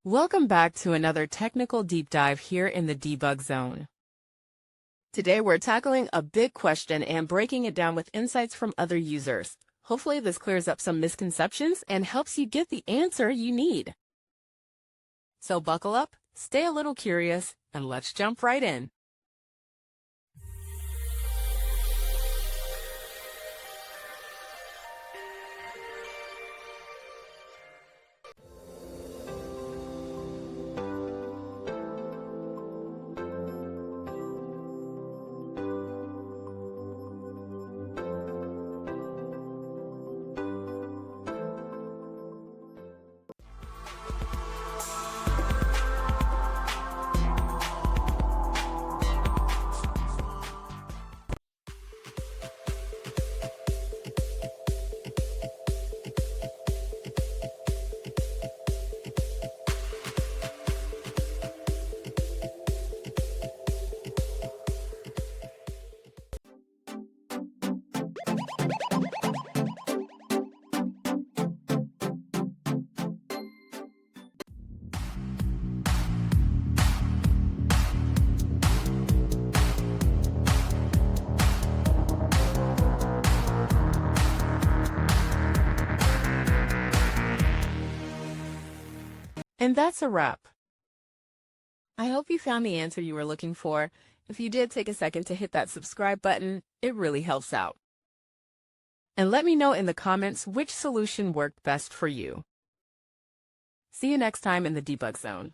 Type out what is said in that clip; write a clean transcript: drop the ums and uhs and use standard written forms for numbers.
Welcome back to another technical deep dive here in the debug zone. Today we're tackling a big question and breaking it down with insights from other users. Hopefully this clears up some misconceptions and helps you get the answer you need. So buckle up, stay a little curious, and let's jump right in. And that's a wrap. I hope you found the answer you were looking for. If you did, take a second to hit that subscribe button. It really helps out. And let me know in the comments which solution worked best for you. See you next time in the debug zone.